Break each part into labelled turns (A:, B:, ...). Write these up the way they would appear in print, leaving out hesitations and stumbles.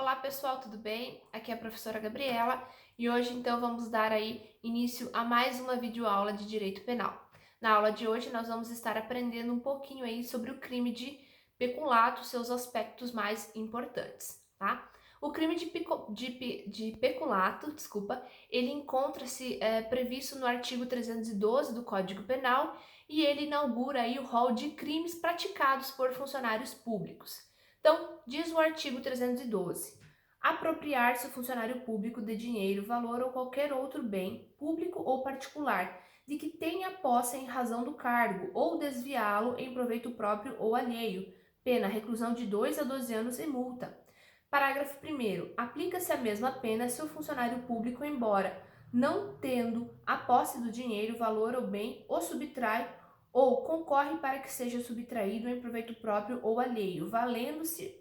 A: Olá pessoal, tudo bem? Aqui é a professora Gabriela e hoje então vamos dar aí início a mais uma videoaula de Direito Penal. Na aula de hoje nós vamos estar aprendendo um pouquinho aí sobre o crime de peculato, seus aspectos mais importantes, tá? O crime de peculato, ele encontra-se previsto no artigo 312 do Código Penal e ele inaugura aí o rol de crimes praticados por funcionários públicos. Então, diz o artigo 312: apropriar-se o funcionário público de dinheiro, valor ou qualquer outro bem, público ou particular, de que tenha posse em razão do cargo, ou desviá-lo em proveito próprio ou alheio, pena reclusão de 2 a 12 anos e multa. Parágrafo 1º. Aplica-se a mesma pena se o funcionário público, embora não tendo a posse do dinheiro, valor ou bem, o subtrai ou concorre para que seja subtraído em proveito próprio ou alheio, valendo-se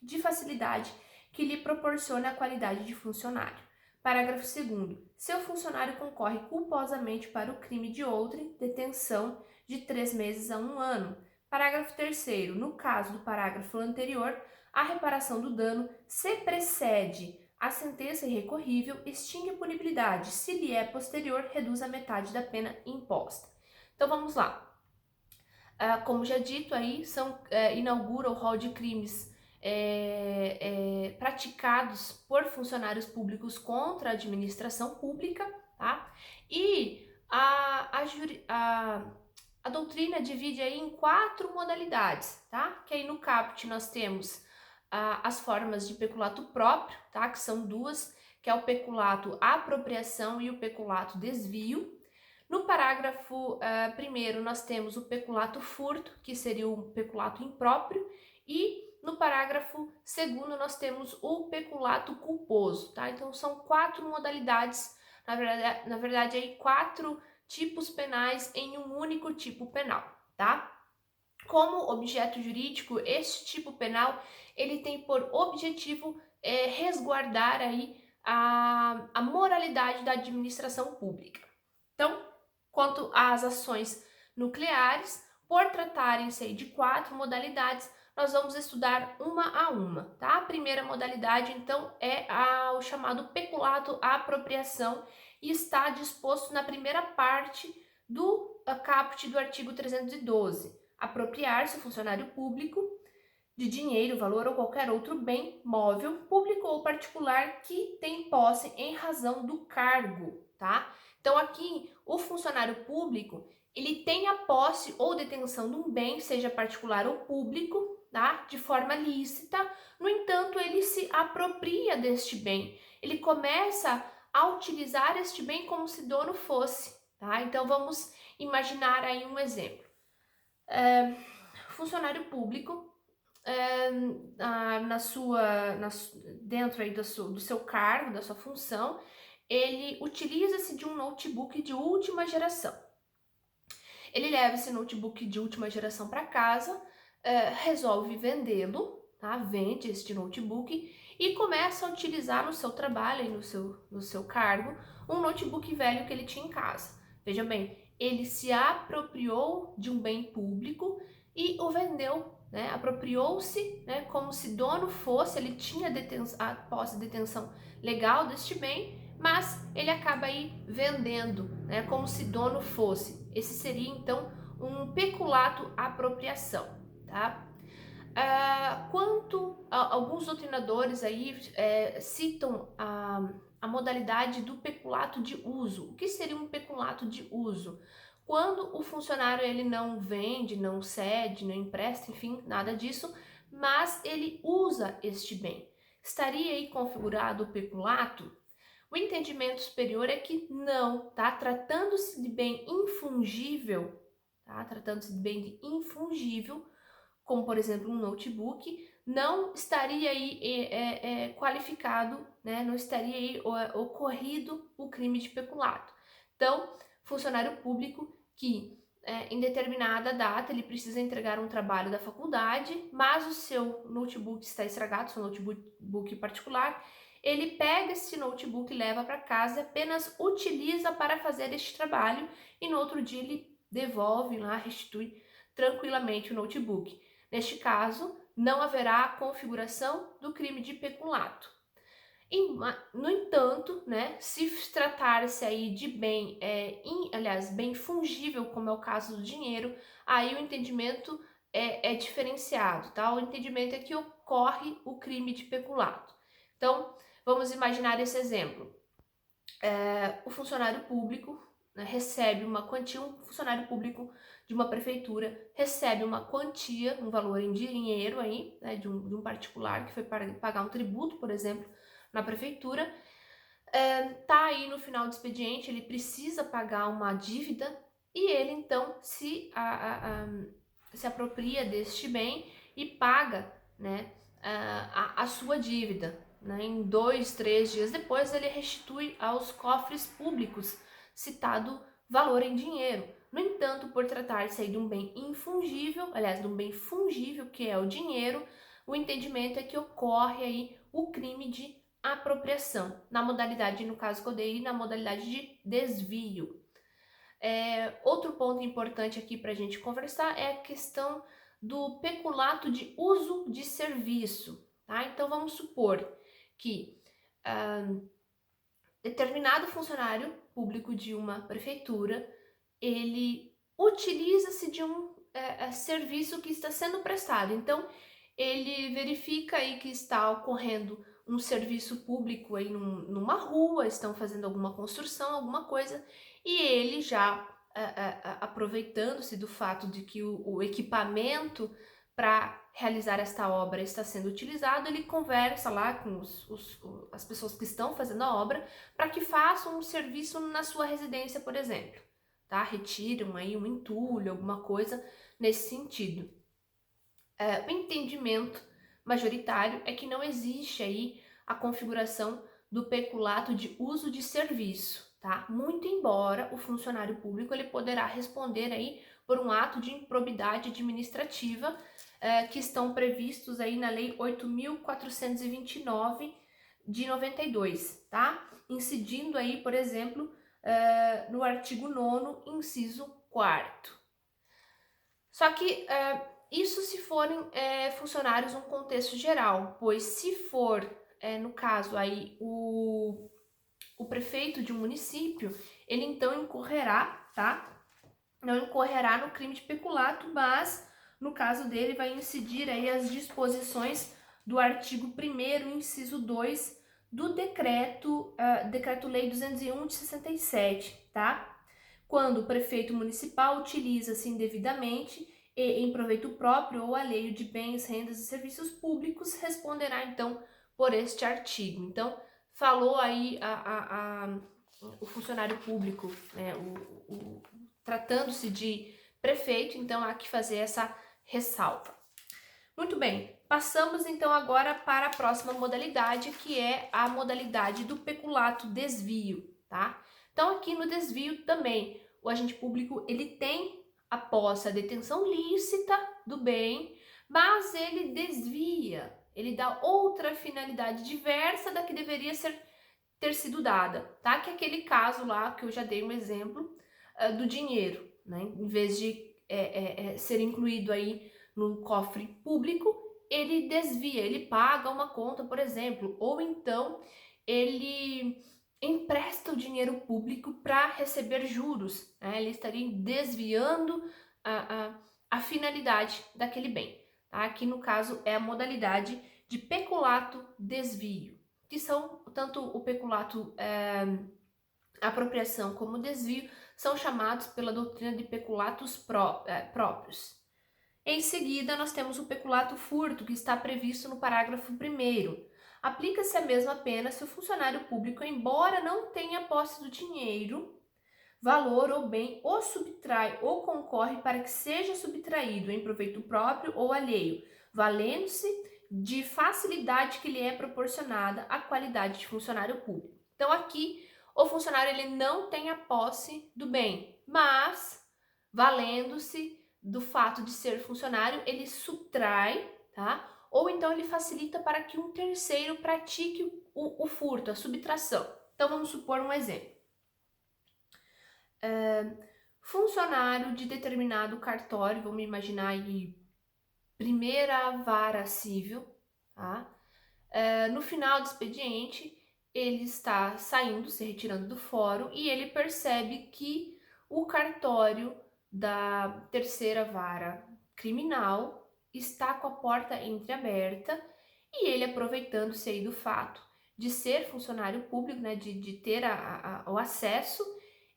A: de facilidade que lhe proporciona a qualidade de funcionário. Parágrafo 2º. Se o funcionário concorre culposamente para o crime de outrem, detenção de 3 meses a 1 ano. Parágrafo 3º. No caso do parágrafo anterior, a reparação do dano se precede a sentença irrecorrível, extingue a punibilidade. Se lhe é posterior, reduz a metade da pena imposta. Então vamos lá. Como já dito aí, inaugura o rol de crimes praticados por funcionários públicos contra a administração pública, tá? E a doutrina divide aí em 4 modalidades, tá? Que aí no caput nós temos as formas de peculato próprio, tá? Que são 2, que é o peculato apropriação e o peculato desvio. No parágrafo 1º, nós temos o peculato furto, que seria o peculato impróprio, e no parágrafo 2º, nós temos o peculato culposo, tá? Então, são 4 modalidades, na verdade, aí 4 tipos penais em um único tipo penal, tá? Como objeto jurídico, este tipo penal, ele tem por objetivo resguardar aí a moralidade da administração pública. Então, quanto às ações nucleares, por tratarem-se de 4 modalidades, nós vamos estudar uma a uma, tá? A primeira modalidade, então, é o chamado peculato à apropriação e está disposto na primeira parte do caput do artigo 312. Apropriar-se o funcionário público de dinheiro, valor ou qualquer outro bem móvel, público ou particular que tem posse em razão do cargo, tá? Então aqui o funcionário público, ele tem a posse ou detenção de um bem, seja particular ou público, tá? De forma lícita. No entanto, ele se apropria deste bem. Ele começa a utilizar este bem como se dono fosse, tá? Então vamos imaginar aí um exemplo. Funcionário público dentro aí do seu cargo, da sua função, ele utiliza-se de um notebook de última geração. Ele leva esse notebook de última geração para casa, resolve vendê-lo, tá? Vende este notebook e começa a utilizar no seu trabalho e no seu cargo um notebook velho que ele tinha em casa. Veja bem, ele se apropriou de um bem público e o vendeu, né? Apropriou-se, né? Como se dono fosse, ele tinha a posse de detenção legal deste bem, mas ele acaba aí vendendo, né? Como se dono fosse. Esse seria então um peculato à apropriação, tá? Quanto a alguns doutrinadores aí citam a modalidade do peculato de uso. O que seria um peculato de uso? Quando o funcionário ele não vende, não cede, não empresta, enfim, nada disso, mas ele usa este bem. Estaria aí configurado o peculato? O entendimento superior é que não, tá? Tratando-se de bem infungível, tá? Tratando-se de bem infungível, como por exemplo um notebook, não estaria aí qualificado, né? Não estaria aí ocorrido o crime de peculato. Então, funcionário público que em determinada data ele precisa entregar um trabalho da faculdade, mas o seu notebook está estragado, seu notebook particular, ele pega esse notebook e leva para casa, apenas utiliza para fazer este trabalho e no outro dia ele devolve lá, restitui tranquilamente o notebook. Neste caso, não haverá configuração do crime de peculato. No entanto, né, se tratar-se aí de bem, aliás, bem fungível, como é o caso do dinheiro, aí o entendimento é diferenciado, tá? O entendimento é que ocorre o crime de peculato. Então, vamos imaginar esse exemplo. O funcionário público, né, recebe uma quantia, um funcionário público de uma prefeitura recebe uma quantia, um valor em dinheiro aí, né, de um particular que foi pagar um tributo, por exemplo, na prefeitura, tá aí no final do expediente, ele precisa pagar uma dívida e ele então se apropria deste bem e paga, né, a sua dívida. Né? Em 2, 3 dias depois ele restitui aos cofres públicos citado valor em dinheiro. No entanto, por tratar-se aí de um bem infungível, aliás, de um bem fungível, que é o dinheiro, o entendimento é que ocorre aí o crime de apropriação, na modalidade, no caso que eu dei, na modalidade de desvio. Outro ponto importante aqui para a gente conversar é a questão do peculato de uso de serviço. Tá? Então vamos supor que determinado funcionário público de uma prefeitura, ele utiliza-se de um serviço que está sendo prestado. Então, ele verifica aí que está ocorrendo um serviço público aí numa rua, estão fazendo alguma construção, alguma coisa, e ele já aproveitando-se do fato de que o equipamento para realizar esta obra está sendo utilizado, ele conversa lá com as pessoas que estão fazendo a obra para que façam um serviço na sua residência, por exemplo. Tá? Retiram aí um entulho, alguma coisa nesse sentido. O entendimento majoritário é que não existe aí a configuração do peculato de uso de serviço, tá? Muito embora o funcionário público ele poderá responder aí por um ato de improbidade administrativa que estão previstos aí na Lei 8.429 de 92, tá? Incidindo aí, por exemplo, no artigo 9º, inciso 4º. Só que isso se forem funcionários num contexto geral, pois se for, no caso aí, o prefeito de um município, ele então incorrerá, tá? Não incorrerá no crime de peculato, mas no caso dele vai incidir aí as disposições do artigo 1º, inciso 2 do Decreto-Lei 201 de 67, tá? Quando o prefeito municipal utiliza-se indevidamente e em proveito próprio ou alheio de bens, rendas e serviços públicos, responderá então por este artigo. Então, falou aí o funcionário público, né, tratando-se de prefeito, então há que fazer essa ressalva. Muito bem, passamos então agora para a próxima modalidade, que é a modalidade do peculato desvio, tá? Então aqui no desvio também, o agente público ele tem a posse, a detenção lícita do bem, mas ele desvia, ele dá outra finalidade diversa da que deveria ter sido dada, tá? Que é aquele caso lá que eu já dei um exemplo do dinheiro, né? Em vez de ser incluído aí no cofre público, ele desvia, ele paga uma conta, por exemplo, ou então ele empresta o dinheiro público para receber juros, né? Ele estaria desviando a finalidade daquele bem. Tá? Aqui no caso é a modalidade de peculato desvio, que são tanto o peculato apropriação como desvio, são chamados pela doutrina de peculatos próprios. Em seguida, nós temos o peculato furto, que está previsto no parágrafo 1º. Aplica-se a mesma pena se o funcionário público, embora não tenha posse do dinheiro, valor ou bem, o subtrai ou concorre para que seja subtraído em proveito próprio ou alheio, valendo-se de facilidade que lhe é proporcionada à qualidade de funcionário público. Então aqui o funcionário ele não tem a posse do bem, mas valendo-se do fato de ser funcionário, ele subtrai, tá? Ou então ele facilita para que um terceiro pratique o furto, a subtração. Então vamos supor um exemplo. Funcionário de determinado cartório, vamos imaginar aí primeira vara civil, tá? No final do expediente, ele está saindo, se retirando do fórum e ele percebe que o cartório da terceira vara criminal está com a porta entreaberta e ele, aproveitando-se aí do fato de ser funcionário público, né, de ter o acesso,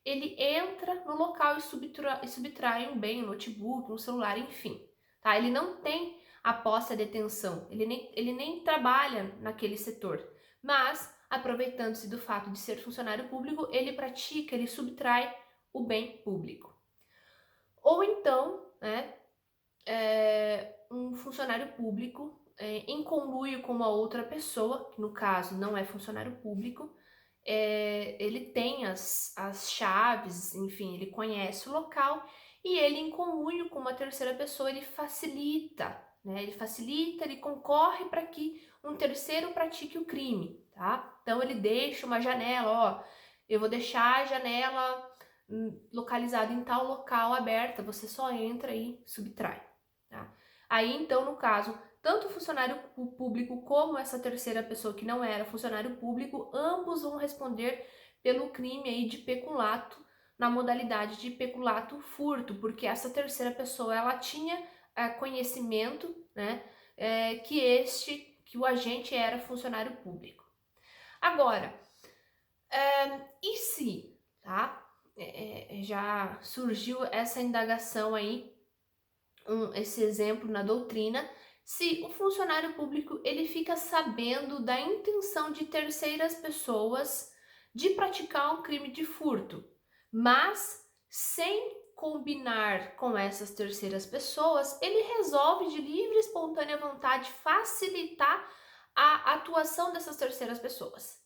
A: ele entra no local e subtrai um bem, um notebook, um celular, enfim. Tá? Ele não tem a posse à detenção, ele nem trabalha naquele setor, mas, aproveitando-se do fato de ser funcionário público, ele subtrai o bem público. Ou então, né, um funcionário público em conluio com uma outra pessoa, que no caso não é funcionário público, ele tem as chaves, enfim, ele conhece o local e ele, em conluio com uma terceira pessoa, ele facilita, né? Ele concorre para que um terceiro pratique o crime, tá? Então ele deixa uma janela, ó, eu vou deixar a janela localizada em tal local aberta, você só entra e subtrai, tá? Aí então, no caso, tanto o funcionário público como essa terceira pessoa que não era funcionário público, ambos vão responder pelo crime aí de peculato, na modalidade de peculato furto, porque essa terceira pessoa, ela tinha conhecimento, né, que o agente era funcionário público. Agora, e se, tá? Já surgiu essa indagação aí, esse exemplo na doutrina, se o funcionário público ele fica sabendo da intenção de terceiras pessoas de praticar um crime de furto, mas sem combinar com essas terceiras pessoas, ele resolve de livre e espontânea vontade facilitar a atuação dessas terceiras pessoas.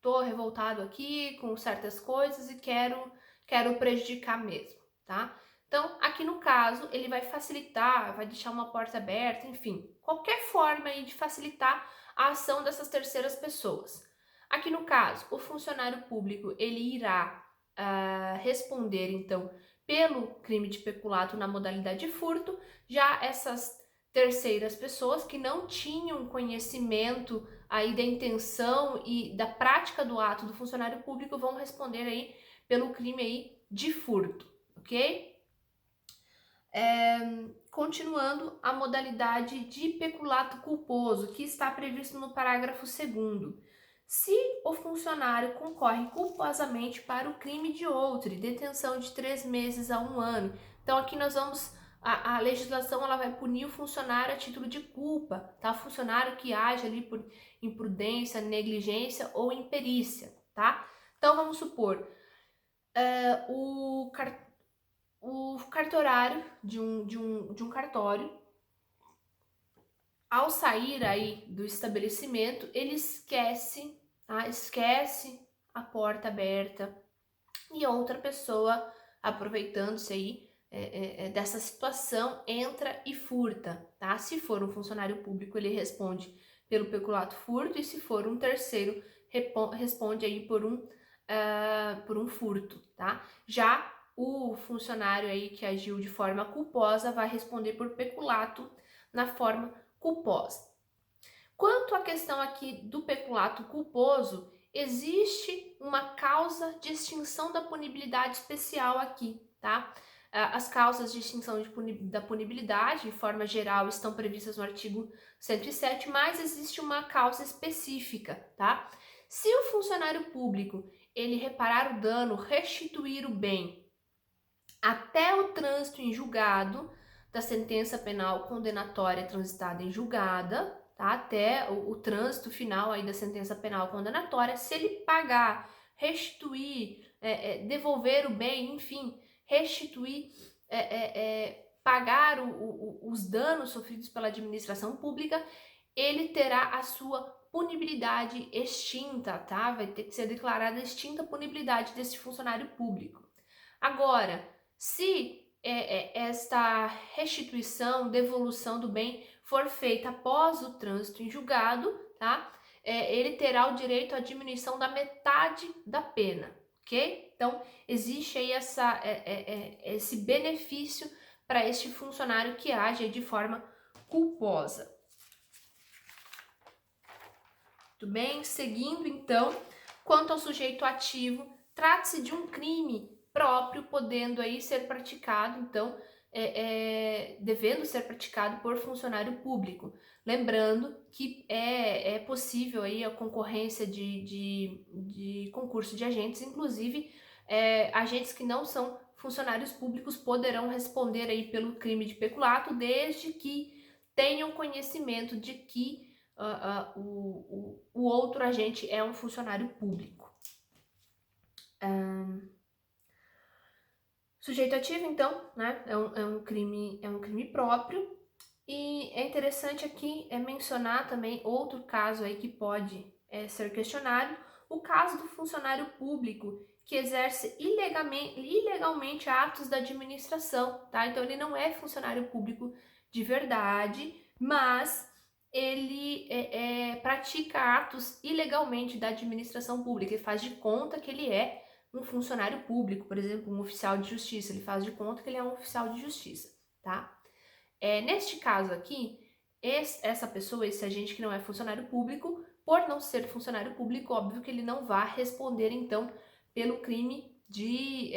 A: Tô revoltado aqui com certas coisas e quero prejudicar mesmo, tá? Então, aqui no caso, ele vai facilitar, vai deixar uma porta aberta, enfim, qualquer forma aí de facilitar a ação dessas terceiras pessoas. Aqui no caso, o funcionário público, ele irá responder, então, pelo crime de peculato na modalidade de furto, já essas terceiras pessoas que não tinham conhecimento aí da intenção e da prática do ato do funcionário público vão responder aí pelo crime aí de furto, ok? Continuando, a modalidade de peculato culposo, que está previsto no parágrafo 2º. Se o funcionário concorre culposamente para o crime de outrem, detenção de 3 meses a 1 ano. Então aqui nós vamos, a legislação ela vai punir o funcionário a título de culpa, tá? O funcionário que age ali por imprudência, negligência ou imperícia, tá? Então vamos supor, o cartorário de um cartório, ao sair aí do estabelecimento, ele esquece, tá? Esquece a porta aberta e outra pessoa, aproveitando-se aí dessa situação, entra e furta, tá? Se for um funcionário público, ele responde pelo peculato furto, e se for um terceiro, responde aí por um furto, tá? Já o funcionário aí que agiu de forma culposa vai responder por peculato na forma culposa. Quanto à questão aqui do peculato culposo, existe uma causa de extinção da punibilidade especial aqui, tá? As causas de extinção da punibilidade, de forma geral, estão previstas no artigo 107, mas existe uma causa específica, tá? Se o funcionário público, ele reparar o dano, restituir o bem, até o trânsito em julgado da sentença penal condenatória transitada em julgada, tá? Até o trânsito final aí da sentença penal condenatória, se ele pagar, restituir, devolver o bem, enfim, restituir, pagar os danos sofridos pela administração pública, ele terá a sua punibilidade extinta, tá? Vai ter que ser declarada extinta a punibilidade desse funcionário público. Agora, se esta restituição, devolução do bem for feita após o trânsito em julgado, tá? Ele terá o direito à diminuição da metade da pena, ok? Então, existe aí esse benefício para este funcionário que age de forma culposa. Muito bem, seguindo então, quanto ao sujeito ativo, trata-se de um crime próprio, podendo aí ser praticado, então, devendo ser praticado por funcionário público. Lembrando que é possível aí a concorrência de concurso de agentes, inclusive agentes que não são funcionários públicos poderão responder aí pelo crime de peculato, desde que tenham conhecimento de que o outro agente é um funcionário público. Sujeito ativo, então, né, é um crime próprio. E é interessante aqui mencionar também outro caso aí que pode ser questionado, o caso do funcionário público que exerce ilegalmente atos da administração, tá? Então ele não é funcionário público de verdade, mas ele pratica atos ilegalmente da administração pública, ele faz de conta que ele é um funcionário público, por exemplo, um oficial de justiça, ele faz de conta que ele é um oficial de justiça, tá? Neste caso aqui, essa pessoa, esse agente que não é funcionário público, por não ser funcionário público, óbvio que ele não vai responder, então, pelo crime de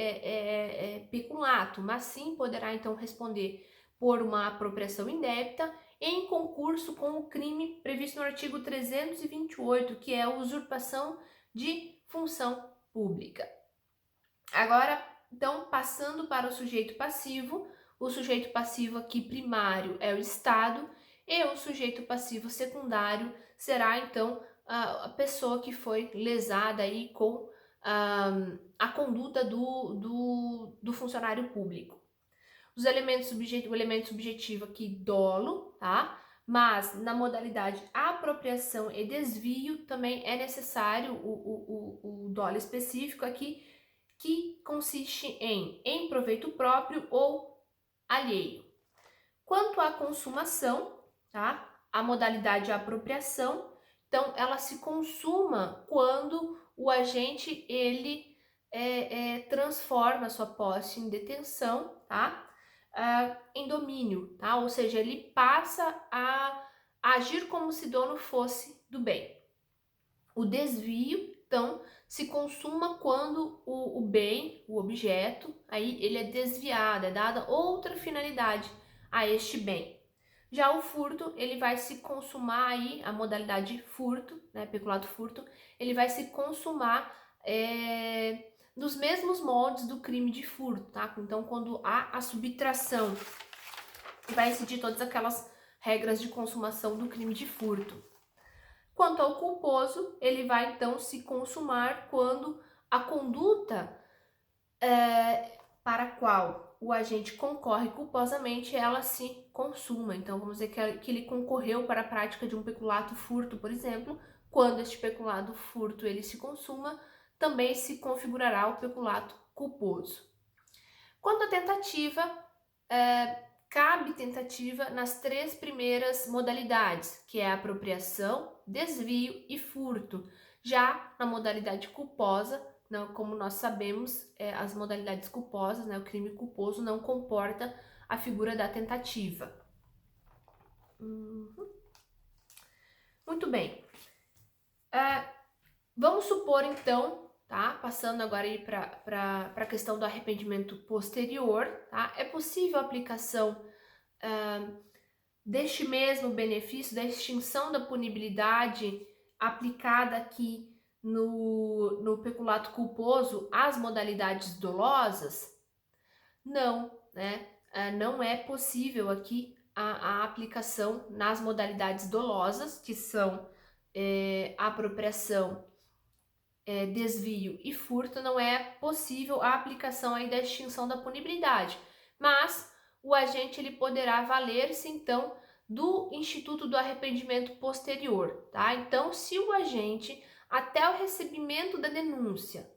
A: peculato, mas sim poderá, então, responder por uma apropriação indébita em concurso com o crime previsto no artigo 328, que é a usurpação de função pública. Agora, então, passando para o sujeito passivo aqui primário é o Estado e o sujeito passivo secundário será, então, a pessoa que foi lesada aí com a conduta do funcionário público. O elemento subjetivo aqui, dolo, tá? Mas na modalidade apropriação e desvio também é necessário o dolo específico aqui, que consiste em proveito próprio ou alheio. Quanto à consumação, tá? A modalidade apropriação, então ela se consuma quando o agente ele transforma sua posse em detenção, tá? Em domínio, tá? Ou seja, ele passa a agir como se dono fosse do bem. O desvio, então, se consuma quando o bem, o objeto, aí ele é desviado, é dada outra finalidade a este bem. Já o furto, ele vai se consumar aí, a modalidade furto, né, peculato furto, ele vai se consumar nos mesmos moldes do crime de furto, tá? Então, quando há a subtração, vai incidir todas aquelas regras de consumação do crime de furto. Quanto ao culposo, ele vai então se consumar quando a conduta para a qual o agente concorre culposamente, ela se consuma. Então, vamos dizer que ele concorreu para a prática de um peculato furto, por exemplo. Quando este peculato furto ele se consuma, também se configurará o peculato culposo. Quanto à tentativa, cabe tentativa nas três primeiras modalidades, que é a apropriação, desvio e furto. Já na modalidade culposa, não, como nós sabemos, as modalidades culposas, né, o crime culposo não comporta a figura da tentativa. Muito bem. Vamos supor então, tá? Passando agora aí para a questão do arrependimento posterior, tá? É possível a aplicação deste mesmo benefício, da extinção da punibilidade aplicada aqui no peculato culposo às modalidades dolosas? Não, né? Não é possível aqui a aplicação nas modalidades dolosas, que são apropriação, desvio e furto. Não é possível a aplicação aí da extinção da punibilidade, mas o agente ele poderá valer-se então do instituto do arrependimento posterior, tá? Então, se o agente, até o recebimento da denúncia,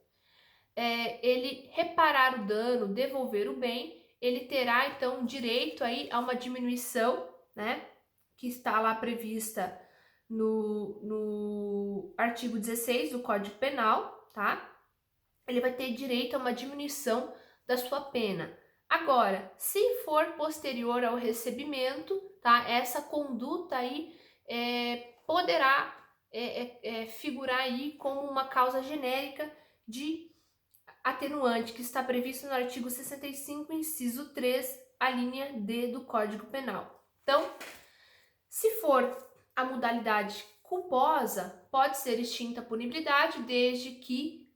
A: ele reparar o dano, devolver o bem, ele terá então direito aí a uma diminuição, né? Que está lá prevista no artigo 16 do Código Penal, tá? ele vai ter direito a uma diminuição da sua pena. Agora, se for posterior ao recebimento, tá? Essa conduta aí poderá figurar aí como uma causa genérica de atenuante que está previsto no artigo 65, inciso 3, a linha D do Código Penal. Então, se for a modalidade culposa, pode ser extinta a punibilidade desde que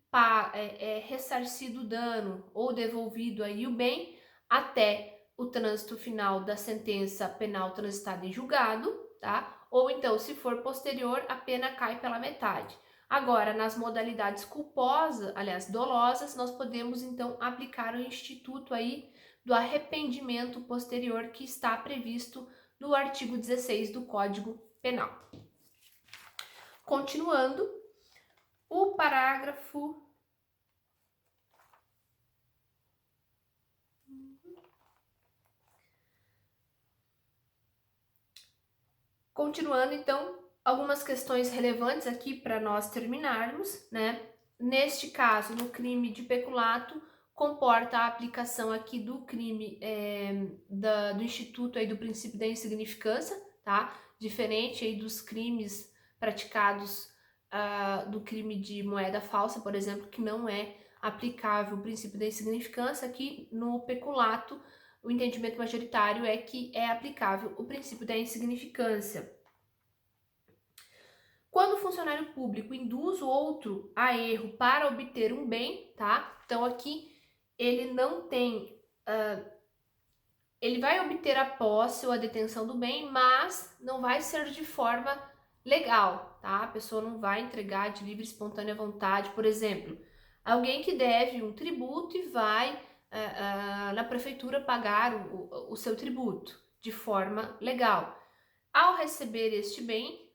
A: ressarcido o dano ou devolvido aí o bem até o trânsito final da sentença penal transitada em julgado, tá? Ou então, se for posterior, a pena cai pela metade. Agora, nas modalidades culposas, aliás, dolosas, nós podemos então aplicar o instituto aí do arrependimento posterior que está previsto no artigo 16 do Código Penal. Continuando, o parágrafo Continuando, então, algumas questões relevantes aqui para nós terminarmos, né? Neste caso, no crime de peculato, comporta a aplicação aqui do crime do Instituto aí do princípio da insignificância, tá? Diferente aí dos crimes praticados do crime de moeda falsa, por exemplo, que não é aplicável o princípio da insignificância. Aqui no peculato, o entendimento majoritário é que é aplicável o princípio da insignificância. Quando o funcionário público induz o outro a erro para obter um bem, tá? Então aqui ele não tem, ele vai obter a posse ou a detenção do bem, mas não vai ser de forma legal, tá? A pessoa não vai entregar de livre e espontânea vontade, por exemplo, alguém que deve um tributo e vai na prefeitura pagar o seu tributo de forma legal. Ao receber este bem,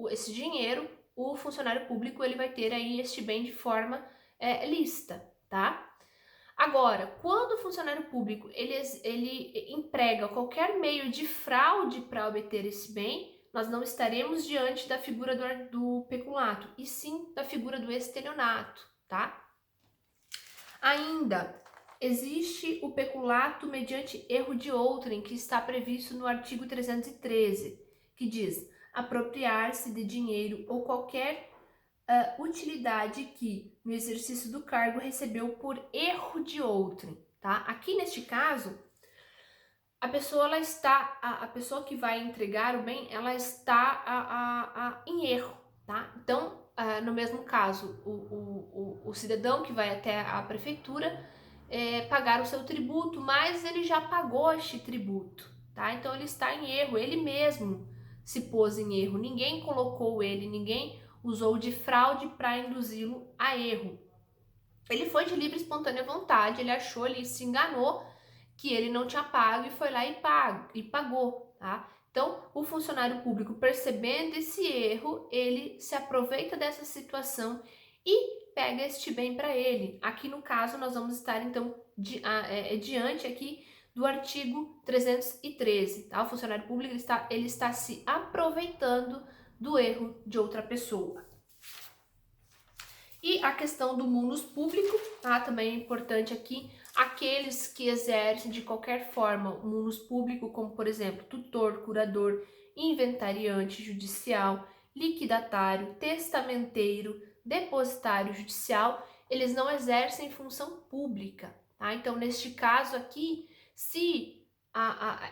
A: esse dinheiro, o funcionário público ele vai ter aí este bem de forma lícita, tá? Agora, quando o funcionário público ele emprega qualquer meio de fraude para obter esse bem, nós não estaremos diante da figura do peculato, e sim da figura do estelionato, tá? Ainda existe o peculato mediante erro de outrem, que está previsto no artigo 313, que diz apropriar-se de dinheiro ou qualquer utilidade que, no exercício do cargo, recebeu por erro de outrem, tá? Aqui neste caso, a pessoa a pessoa que vai entregar o bem, ela está em erro, tá? Então, no mesmo caso, o cidadão que vai até a prefeitura pagar o seu tributo, mas ele já pagou este tributo, tá? Então ele está em erro, ele mesmo se pôs em erro, ninguém colocou ele, ninguém usou de fraude para induzi-lo a erro. Ele foi de livre e espontânea vontade, ele achou, ele se enganou que ele não tinha pago e foi lá e pagou, tá? Então, o funcionário público, percebendo esse erro, ele se aproveita dessa situação e pega este bem para ele. Aqui no caso, nós vamos estar então diante aqui do artigo 313, tá? O funcionário público ele está se aproveitando do erro de outra pessoa. E a questão do munus público, tá? Também é importante aqui, aqueles que exercem de qualquer forma o munus público, como por exemplo, tutor, curador, inventariante judicial, liquidatário, testamenteiro, depositário judicial, eles não exercem função pública, tá? Então, neste caso aqui, se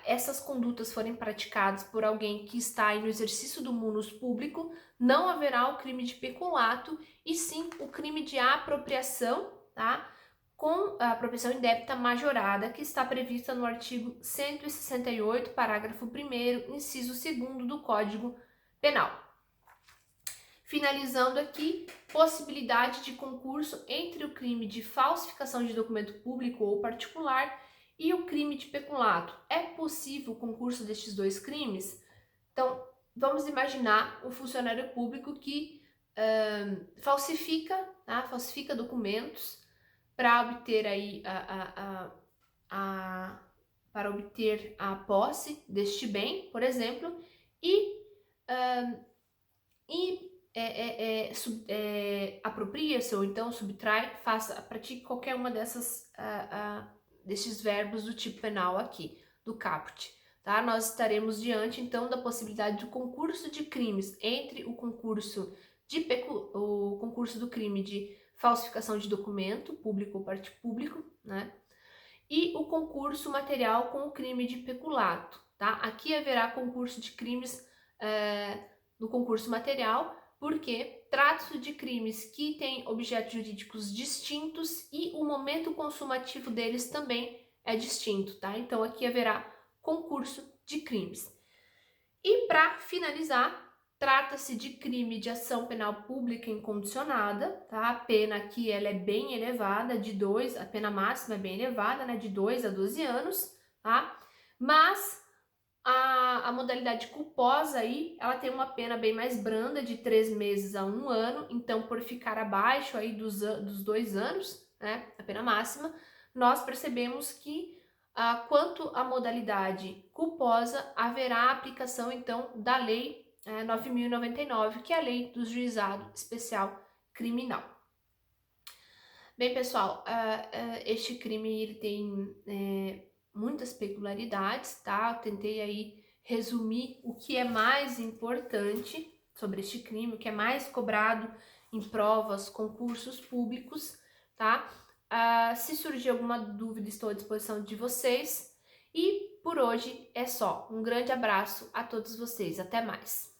A: essas condutas forem praticadas por alguém que está aí no exercício do munus público, não haverá o crime de peculato, e sim o crime de apropriação, tá? Com a apropriação indébita majorada, que está prevista no artigo 168, parágrafo 1º, inciso 2º do Código Penal. Finalizando aqui, possibilidade de concurso entre o crime de falsificação de documento público ou particular e o crime de peculato. É possível o concurso destes dois crimes? Então, vamos imaginar um funcionário público que falsifica, tá? Falsifica documentos para obter aí para obter a posse deste bem, por exemplo, e apropria-se ou então subtrai, pratique qualquer uma desses verbos do tipo penal aqui, do caput. Tá? Nós estaremos diante, então, da possibilidade do concurso de crimes entre o concurso do crime de falsificação de documento público ou parte público, né? E o concurso material com o crime de peculato, tá? Aqui haverá concurso de crimes no concurso material, porque trata-se de crimes que têm objetos jurídicos distintos e o momento consumativo deles também é distinto, tá? Então aqui haverá concurso de crimes. E para finalizar, trata-se de crime de ação penal pública incondicionada, tá? A pena aqui ela é bem elevada, a pena máxima é bem elevada, né? De 2 a 12 anos, tá? Mas a modalidade culposa aí, ela tem uma pena bem mais branda, de 3 meses a 1 ano, então por ficar abaixo aí dos 2 anos, né? A pena máxima, nós percebemos que quanto à modalidade culposa, haverá a aplicação, então, da Lei 9.099, que é a Lei do Juizado Especial Criminal. Bem, pessoal, este crime ele tem muitas peculiaridades, tá? Eu tentei aí resumir o que é mais importante sobre este crime, o que é mais cobrado em provas, concursos públicos, tá? Se surgir alguma dúvida, estou à disposição de vocês. E por hoje é só. Um grande abraço a todos vocês. Até mais!